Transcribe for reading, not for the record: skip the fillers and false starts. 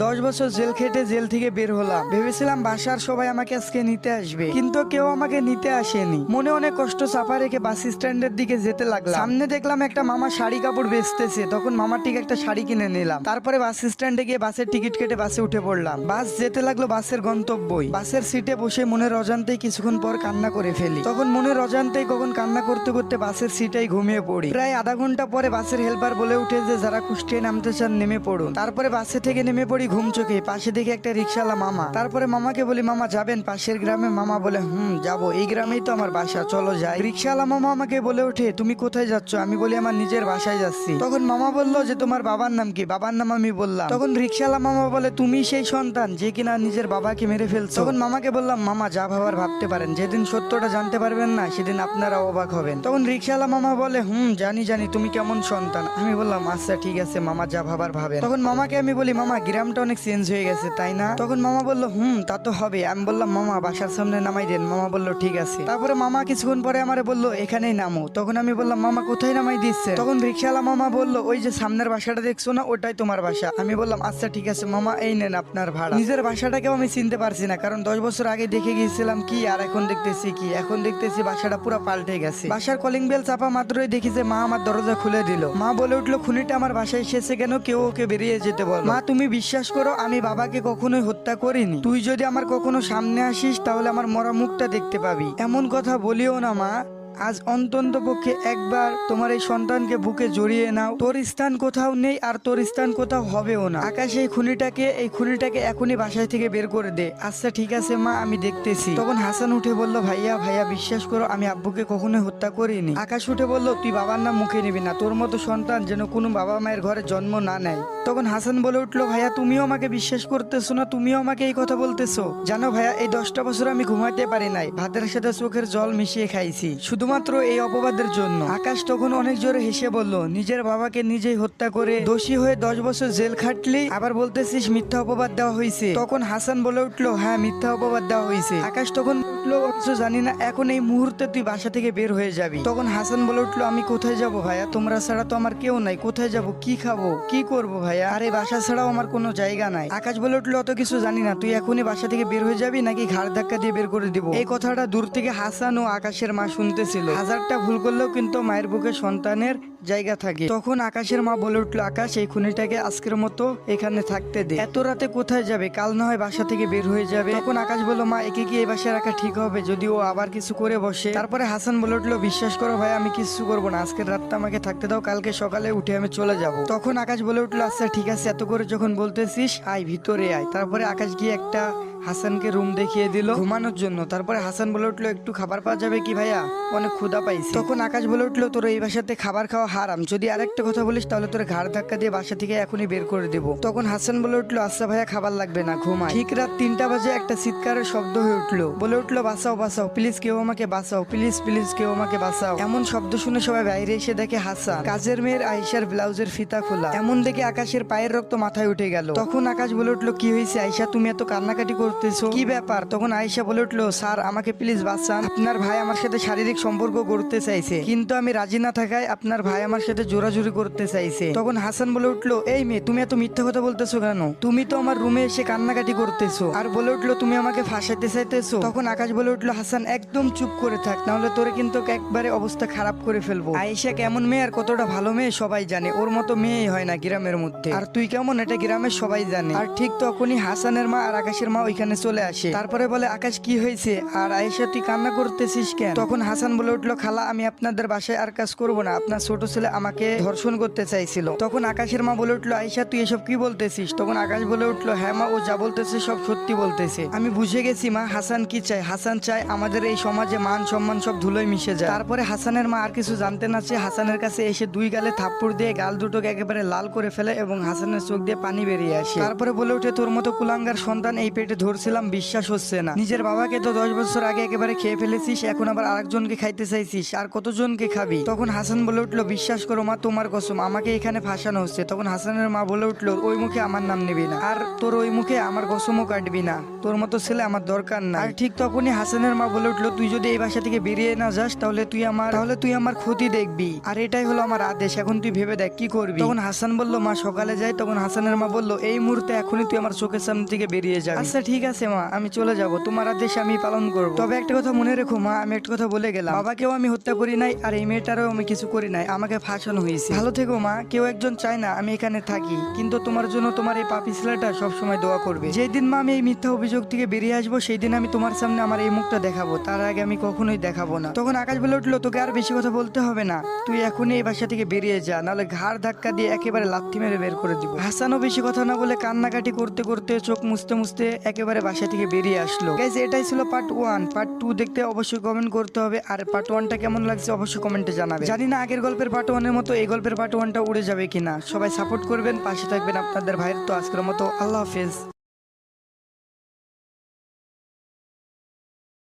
10 বছর জেল খেটে জেল থেকে বের হলাম, ভেবেছিলাম বাসার সবাই আমাকে আজকে নিতে আসবে, কিন্তু কেউ আমাকে নিতে আসেনি। মনে অনেক কষ্ট চাপা রেখে বাস স্ট্যান্ডের দিকে যেতে লাগলাম। সামনে দেখলাম একটা মামা শাড়ি কাপড় বেচতেছে, তখন মামার ঠিক একটা শাড়ি কিনে নিলাম। তারপরে বাস স্ট্যান্ডে গিয়ে বাসের টিকিট কেটে বাসে উঠে পড়লাম। বাস যেতে লাগলো বাসের গন্তব্যই। বাসের সিটে বসে মনের অজান্তেই কিছুক্ষণ পর কান্না করে ফেলি। তখন মনের অজান্তেই কখন কান্না করতে করতে বাসের সিটেই ঘুমিয়ে পড়ি। প্রায় আধা ঘন্টা পরে বাসের হেল্পার বলে উঠে যে যারা কুষ্টিয়ায় নামতে চান নেমে পড়ুন। তারপরে বাসে থেকে নেমে পড়ি ঘুম চোখে। পাশে দেখি একটা রিক্সাওয়ালা মামা। তারপরে মামাকে বলি, মামা যাবেন পাশের গ্রামে? মামা বলে, যাবো, এই গ্রামেই তো আমার বাসা, চলো যাই। রিক্সাওয়ালা মামা আমাকে বলে ওঠে, তুমি কোথায় যাচ্ছ? আমি বলি, আমার নিজের বাসায় যাচ্ছি। তখন মামা বললো যে তোমার বাবার নাম কি? বাবার নাম আমি বললাম। তখন রিক্সাওয়ালা মামা বলে, তুমি সেই সন্তান যে কিনা নিজের বাবাকে মেরে ফেলছো? তখন মামাকে বললাম, মামা যা ভাবার ভাবতে পারেন, যেদিন সত্যটা জানতে পারবেন না সেদিন আপনারা অবাক হবেন। তখন রিক্সাওয়ালা মামা বলে, জানি জানি তুমি কেমন সন্তান। আমি বললাম, আচ্ছা ঠিক আছে মামা, যা ভাবার ভাবেন। তখন মামাকে আমি বলি, মামা গ্রামটা অনেক চেঞ্জ হয়ে গেছে তাই না? তখন মামা বললো, তা তো হবে। আমি বললাম, মামা বাসার সামনে নামাই দেন। মামা বললো ঠিক আছে। তারপরে মামা কিছুক্ষণ পরে আমারে বললো, এখানেই নামো। তখন আমি বললাম, মামা কোথায় নামাই দিচ্ছে? তখন রিক্সাওয়ালা মামা বললো, ওই যে সামনের বাসাটা দেখছো না, ওটাই তোমার বাসা। আমি বললাম, আচ্ছা ঠিক আছে মামা, এই নেন আপনার ভাড়া। নিজের বাসাটাকেও আমি চিনতে পারছি না, কারণ 10 বছর আগে দেখে গিয়েছিলাম কি আর এখন দেখতেছি কি। এখন দেখতেছি বাসাটা পুরো পাল্টে গেছে। বাসার কলিং বেল চাপা মাত্রই দেখি যে মা আমার দরজা খুলে দিল। মা বলে উঠলো, খুনিটা আমার বাসায় এসেছে কেন? কেউ ওকে বেরিয়ে যেতে বল। মা তুমি বিশ্বাস করো, আমি বাবাকে কখনোই হত্যা করিনি। তুই যদি আমার কখনো সামনে আসিস তাহলে আমার মরা মুখটা দেখতে পাবি। এমন কথা বলিও না মা, আজ অন্তত পক্ষে একবার তোমার এই সন্তানকে বুকে জড়িয়ে নাও। তোর স্থান কোথাও নেই আর তোর স্থান কোথাও হবেও না। আকাশ এই খুনিটাকে এখনই বাসায় থেকে বের করে দে। আচ্ছা ঠিক আছে মা, আমি দেখতেছি। তখন হাসান উঠে বলল, ভাইয়া ভাইয়া বিশ্বাস করো, আমি আব্বুকে কখনোই হত্যা করিনি। আকাশ উঠে বলল, তুই বাবার নাম মুখে নিবি না, তোর মতো সন্তান যেন কোনো বাবা মায়ের ঘরে জন্ম না নেয়। তখন হাসান বলে উঠলো, ভাইয়া তুমিও আমাকে বিশ্বাস করতেছো না? তুমিও আমাকে এই কথা বলতেছো? জানো ভাইয়া, এই 10টা বছর আমি ঘুমাইতে পারি নাই, ভাতের সাথে চোখের জল মিশিয়ে খাইছি শুধুমাত্র এই অপবাদের জন্য। আকাশ তখন অনেক জোরে হেসে বলল, নিজের বাবাকে নিজেই হত্যা করে দোষী হয়ে 10 বছর জেল খাটলি, আবার বলতেছিস মিথ্যা অপবাদ দেওয়া হয়েছে? তখন হাসান বলে উঠলো, হ্যাঁ মিথ্যা অপবাদ দেওয়া হয়েছে। আকাশ তখন উঠলো, অথচ জানি না এখন এই মুহূর্তে তুই বাসা থেকে বের হয়ে যাবি। তখন হাসান বলে উঠলো, আমি কোথায় যাব ভাইয়া? তোমরা ছাড়া তো আমার কেউ নাই, কোথায় যাব, কি খাবো, কি করবো ভাইয়া? আরে বাসা ছাড়াও আমার কোনো জায়গা নাই। আকাশ বলে উঠলো, অত কিছু জানি না, তুই এখনই বাসা থেকে বের হয়ে যাবি নাকি ঘাড় ধাক্কা দিয়ে বের করে দিব? এই কথাটা দূর থেকে হাসান ও আকাশের মা শুনতেছিল। হাজারটা ভুল করলেও কিন্তু মায়ের বুকে সন্তানের জায়গা থাকে। তখন আকাশের মা বলে উঠলো, আকাশ এই খুনিটাকে আজকের মতো এখানে থাকতে দে, এত রাতে কোথায় যাবে? কাল না হয় বাসা থেকে বের হয়ে যাবে। তখন আকাশ বলল, মা একে কি এই বাসায় রাখা ঠিক হবে যদি ও আবার কিছু করে বসে? তারপরে হাসান বলে উঠলো, বিশ্বাস করো ভাই, আমি কিছু করবো না, আজকের রাতটা আমাকে থাকতে দাও, কালকে সকালে উঠে আমি চলে যাব। তখন আকাশ বলে উঠলো, আচ্ছা ঠিক আছে, এত করে যখন বলতেছিস আয় ভিতরে আয়। তারপরে আকাশ গিয়ে একটা হাসানকে রুম দেখিয়ে দিল ঘুমানোর জন্য। তারপরে হাসান বলে উঠলো, একটু খাবার পাওয়া যাবে কি ভাইয়া? অনেক ক্ষুধা পাইছি। তখন আকাশ বলে উঠলো, তোর এই বাসাতে খাবার খাওয়া হারাম, যদি আরেকটা কথা বলিস তাহলে তোর ঘাড় ধাক্কা দিয়ে বাসা থেকে এখনই বের করে দেবো। তখন হাসান বলে উঠলো, আচ্ছা ভাইয়া খাবার লাগবে না, ঘুমাই। ঠিক রাত 3টা বাজে একটা চিৎকারের শব্দ হয়ে উঠলো। বলে উঠলো, বাঁচাও বাঁচাও, প্লিজ কেউ আমাকে বাঁচাও, প্লিজ প্লিজ কেউ আমাকে বাঁচাও। এমন শব্দ শুনে সবাই বাইরে এসে দেখে হাসান কাজের মেয়ের আয়েশার ব্লাউজের ফিতা খোলা। এমন দেখে আকাশের পায়ের রক্ত মাথায় উঠে গেল। তখন আকাশ বলে উঠলো, কি হয়েছে আয়েশা, তুমি এত কান্নাকাটি করতেছো, কি ব্যাপার? তখন আয়েশা বলে উঠলো, স্যার আমাকে প্লিজ বাঁচান, আপনার ভাই আমার সাথে শারীরিক সম্পর্ক করতে চাইছে, কিন্তু আমি রাজি না থাকায় আপনার ভাই আমার সাথে জোরাজুরি করতে চাইছে। তখন হাসান বলে উঠলো, এই মেয়ে তুমি এত মিথ্যা কথা বলতেছো কেন? তুমি তো আমার রুমে এসে কান্নাকাটি করতেছো, আর বলে উঠলো তুমি আমাকে ফাঁসাইতে চাইতেছো। তখন আকাশ বলে উঠলো, হাসান একদম চুপ করে থাক, নাহলে তোরে কিন্তু একবারে অবস্থা খারাপ করে ফেলবো। আয়েশা কেমন মেয়ে আর কতটা ভালো মেয়ে সবাই জানে, ওর মতো মেয়েই হয় না গ্রামের মধ্যে, আর তুই কেমন এটা গ্রামের সবাই জানে। আর ঠিক তখনই হাসানের মা আর আকাশের মা ওইখানে চলে আসে। তারপরে বলে, আকাশ কি হয়েছে আর আয়েশা তুই কান্না করতেছিস কেন? তখন হাসান বলে উঠলো, খালা আমি আপনাদের বাসায় আর কাজ করবো না, আপনার ছোট ছেলে আমাকে ধর্ষণ করতে চাইছিল। তখন আকাশের মা বলে উঠলো, আয়েশা তুই এসব কি বলতেছিস? তখন আকাশ বলে উঠলো, হ্যাঁ মা, ও যা বলতেছে সব সত্যি বলতেছে, আমি বুঝে গেছি মা। হাসান কি চায়? হাসান চায় আমাদের এই সমাজে মান সম্মান সব ধুলোয় মিশে যায়। তারপরে হাসানের মা আর কিছু জানতে না চেয়ে হাসানের কাছে এসে 2 গালে থাপ্পড় দিয়ে গাল দুটোকে একেবারে লাল করে ফেলে এবং হাসানের চোখ দিয়ে পানি বেরিয়ে আসে। তারপরে বলে উঠে, তোর মতো কুলাঙ্গার সন্তান এই পেটে ধরে ধরছিলাম, বিশ্বাস হচ্ছে না। নিজের বাবাকে তো 10 বছর আগে একেবারে খেয়ে ফেলেছিস, এখন আবার আরেকজনকে খাইতে চাইছিস, আর কতজনকে খাবি? তখন হাসান বলে উঠলো, বিশ্বাস করো মা, তোমার কসম, আমাকে এখানে ফাঁসানো হচ্ছে। তখন হাসানের মা বলে উঠলো, ওই মুখে আমার নাম নিবি না, আর তোর ওই মুখে আমার কসমও কাটবি না, তোর মতো ছেলে আমার দরকার না। আর ঠিক তখনই হাসানের মা বলে উঠলো, তুই যদি এই বাসা থেকে বেরিয়ে না যাস তাহলে তুই আমার ক্ষতি দেখবি, আর এটাই হলো আমার আদেশ, এখন তুই ভেবে দেখ কি করবি। তখন হাসান বলল, মা সকালে যাই। তখন হাসানের মা বলল, এই মুহূর্তে এখনই তুই আমার চোখের সামনে থেকে বেরিয়ে যা। আচ্ছা ঠিক আছে মা, আমি চলে যাব, তোমার আদেশ আমি পালন করব। তবে একটা কথা মনে রেখো মা, আমি একটা কথা বলে গেলাম, বাবাকেও আমি হত্যা করি নাই, আর এই মেয়েটারও আমি কিছু করি নাই, আমাকে ফাঁসানো হয়েছে। ভালো থেকো মা, কেউ একজন চায় না আমি এখানে থাকি, কিন্তু তোমার জন্য তোমার এই পাপি ছেলেটা সবসময় দোয়া করবে। যেই দিন মা আমি এই মিথ্যা অভিযোগ থেকে বেরিয়ে আসবো, সেই দিন আমি তোমার সামনে আমার এই মুখটা দেখাবো, তার আগে আমি কখনোই দেখাবো না। তখন আকাশ বলে উঠলো, তোকে আর বেশি কথা বলতে হবে না, তুই এখনই এই বাসা থেকে বেরিয়ে যা, নাহলে ঘাড় ধাক্কা দিয়ে একেবারে লাথি মেরে বের করে দিব। হাসানও বেশি কথা না বলে কান্নাকাটি করতে করতে চোখ মুছতে মুছতে একেবারে বাসা থেকে বেরিয়ে আসলো। গাইস, এটাই ছিল পার্ট 1। পার্ট 2 দেখতে অবশ্যই কমেন্ট করতে হবে, আর পার্ট 1টা কেমন লাগছে অবশ্যই কমেন্টে জানাবে। জানি না আগের গল্পের পার্ট 1-এর মতো এই গল্পের পার্ট 1টা উড়ে যাবে কিনা। সবাই সাপোর্ট করবেন, পাশে থাকবেন আপনাদের ভাইয়ের। তো আজকের মতো আল্লাহ হাফেজ।